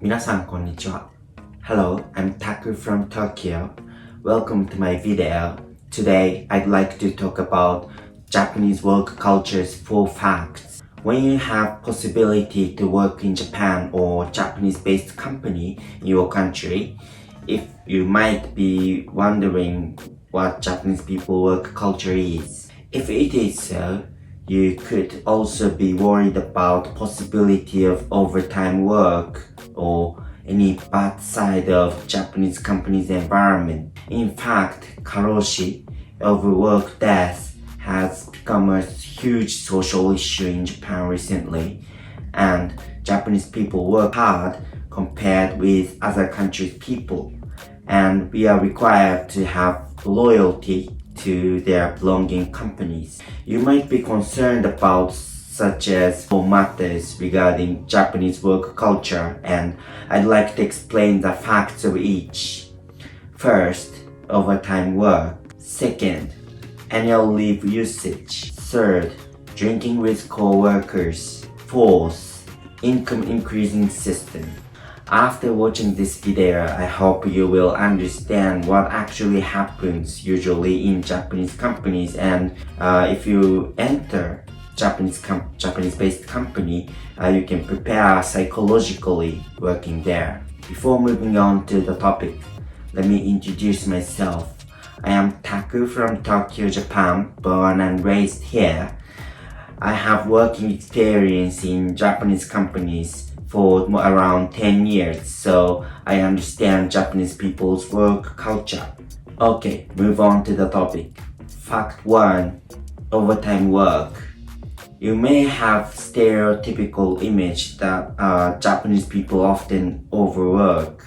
皆さんこんにちは。Hello, I'm Taku from Tokyo. Welcome to my video. Today, I'd like to talk about Japanese work culture's 4 facts. When you have possibility to work in Japan or Japanese-based company in your country, if you might be wondering what Japanese people work culture is. If it is so, you could also be worried about possibility of overtime work or any bad side of Japanese company's environment. In fact, karoshi, overwork death, has become a huge social issue in Japan recently, and Japanese people work hard compared with other countries' people, and we are required to have loyalty to their belonging companies. You might be concerned about such as matters regarding Japanese work culture, and I'd like to explain the facts of each. First, overtime work. Second, annual leave usage. Third, drinking with co-workers. Fourth, income increasing system. After watching this video, I hope you will understand what actually happens usually in Japanese companies, and if you enter Japanese-based company, you can prepare psychologically working there. Before moving on to the topic, let me introduce myself. I am Taku from Tokyo, Japan, born and raised here. I have working experience in Japanese companies for around 10 years, so I understand Japanese people's work culture. Okay, move on to the topic. Fact 1. Overtime work. You may have stereotypical image that Japanese people often overwork.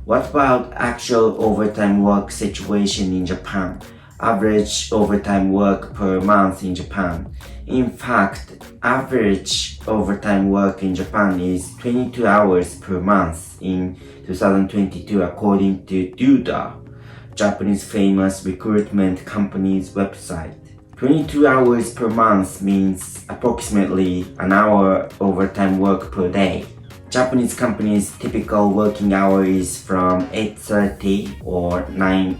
What about actual overtime work situation in Japan? Average overtime work per month in Japan. In fact, average overtime work in Japan is 22 hours per month in 2022 according to Duda, Japanese famous recruitment company's website. 22 hours per month means approximately an hour overtime work per day. Japanese companies' typical working hour is from 8:30 or 9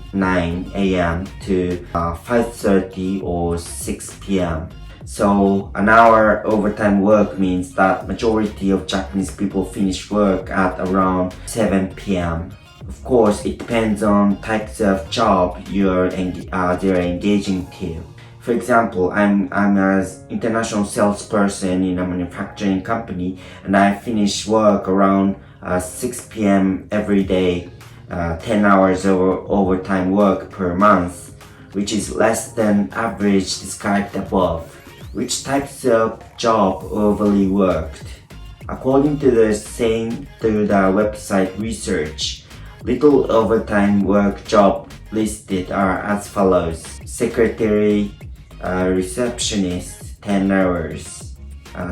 a.m. to 5:30 or 6 p.m. So an hour overtime work means that majority of Japanese people finish work at around 7 p.m. Of course, it depends on types of job they're engaging to. For example, I'm an international salesperson in a manufacturing company, and I finish work around 6 p.m. every day, 10 hours of overtime work per month, which is less than average described above. Which types of job overly worked? According to the website research, little overtime work job listed are as follows. Secretary, receptionist, 10 hours.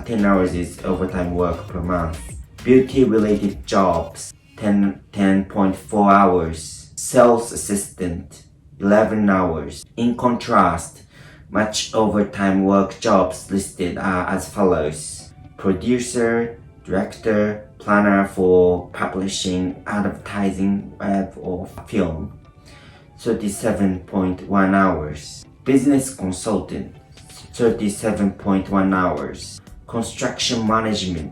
10 hours is overtime work per month. Beauty-related jobs, 10.4 hours. Sales assistant, 11 hours. In contrast, much overtime work jobs listed are as follows. Producer, director, planner for publishing, advertising, web or film, 37.1 hours. Business consultant, 37.1 hours. Construction management,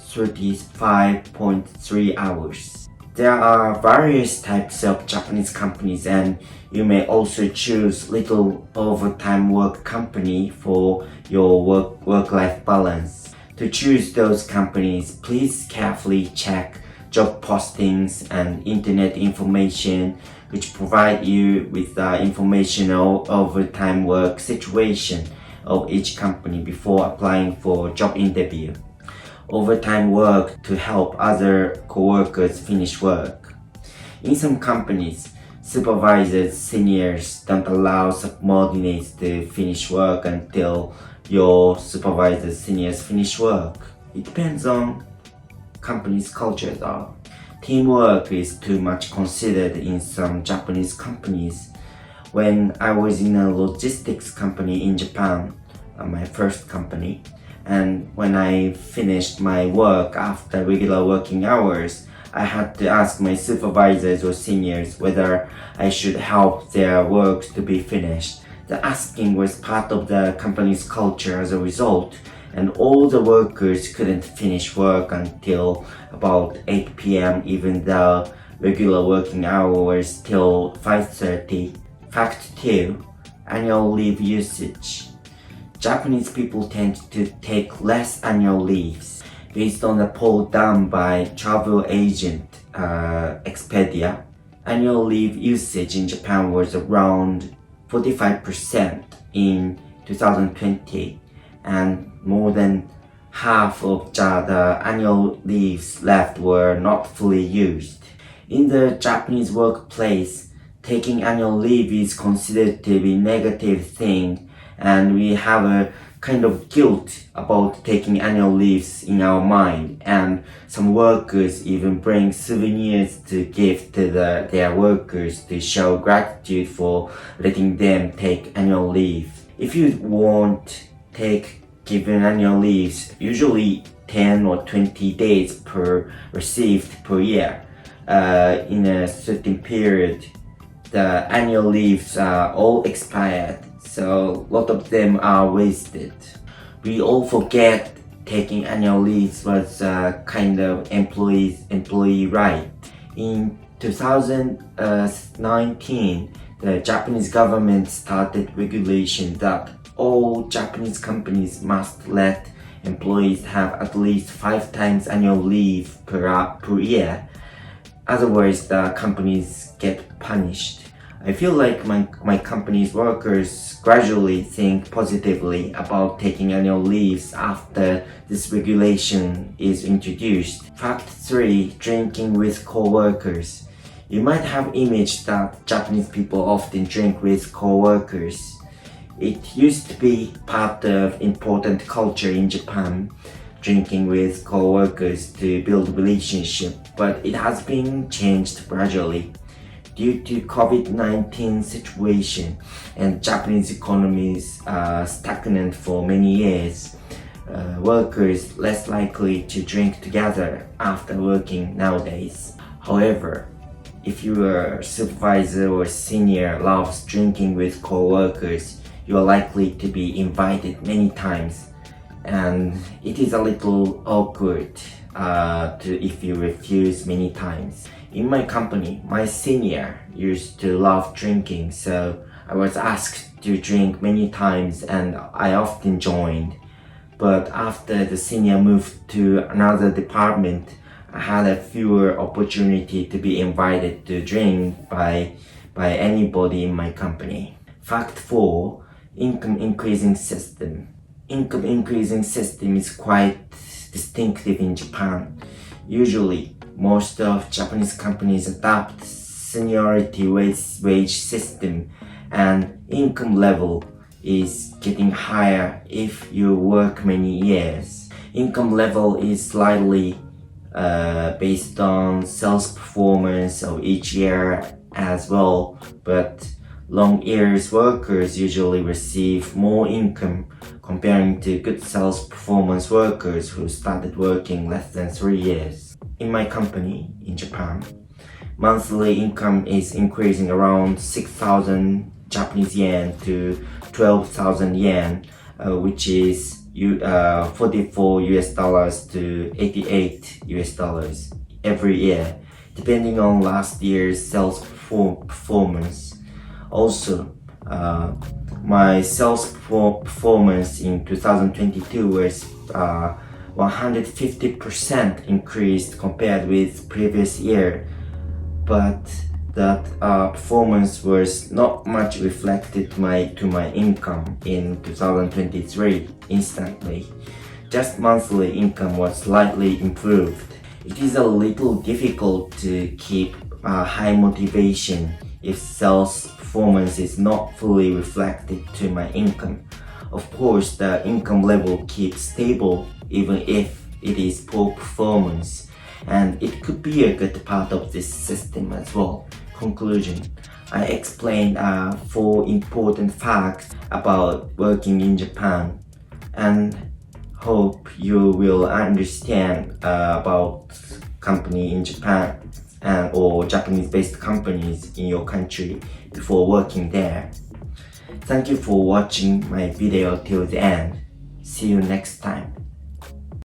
35.3 hours. There are various types of Japanese companies, and you may also choose little overtime work company for your work-life balance. To choose those companies, please carefully check job postings and internet information which provide you with the informational overtime work situation of each company before applying for job interview. Overtime work to help other co-workers finish work. In some companies, supervisors, seniors don't allow subordinates to finish work until your supervisors, seniors finish work. It depends on company's culture though. Teamwork is too much considered in some Japanese companies. When I was in a logistics company in Japan, my first company, And when I finished my work after regular working hours, I had to ask my supervisors or seniors whether I should help their work to be finished. The asking was part of the company's culture as a result, and all the workers couldn't finish work until about 8 p.m. even though regular working hours till 5:30. Fact 2. Annual leave usage. Japanese people tend to take less annual leaves. Based on a poll done by travel agent Expedia, annual leave usage in Japan was around 45% in 2020, and more than half of the annual leaves left were not fully used. In the Japanese workplace, taking annual leave is considered to be a negative thing, and we have a kind of guilt about taking annual leaves in our mind, and some workers even bring souvenirs to give to their workers to show gratitude for letting them take annual leave. If you won't take given annual leaves, usually 10 or 20 days per received per year, in a certain period, the annual leaves are all expired, so a lot of them are wasted. We all forget taking annual leaves was a kind of employee right. In 2019, the Japanese government started regulation that all Japanese companies must let employees have at least 5 times annual leave per year. Otherwise, the companies get punished. I feel like my company's workers gradually think positively about taking annual leaves after this regulation is introduced. Fact 3. Drinking with co-workers. You might have imaged that Japanese people often drink with co-workers. It used to be part of important culture in Japan, drinking with co-workers to build relationship, but it has been changed gradually. Due to COVID-19 situation and Japanese economy's stagnant for many years, workers less likely to drink together after working nowadays. However, if your supervisor or senior loves drinking with co-workers, you are likely to be invited many times, and it is a little awkward if you refuse many times. In my company, my senior used to love drinking, so I was asked to drink many times and I often joined. But after the senior moved to another department, I had a fewer opportunity to be invited to drink by anybody in my company. Fact 4. Income increasing system. Income increasing system is quite distinctive in Japan. Usually, most of Japanese companies adopt seniority wage system, and income level is getting higher if you work many years. Income level is slightly based on sales performance of each year as well, but long years workers usually receive more income comparing to good sales performance workers who started working less than 3 years. In my company in Japan, monthly income is increasing around 6,000 Japanese yen to 12,000 yen, which is 44 US dollars to 88 US dollars every year, depending on last year's sales performance. Also, my sales performance in 2022 was 150% increased compared with previous year, but that performance was not much reflected to my income in 2023 instantly. Just monthly income was slightly improved. It is a little difficult to keep high motivation if sales performance is not fully reflected to my income. Of course, the income level keeps stable even if it is poor performance, and it could be a good part of this system as well. Conclusion. I explained 4 important facts about working in Japan, and Hope you will understand about company in Japan and or Japanese-based companies in your country before working there. Thank you for watching my video till the end. See you next time.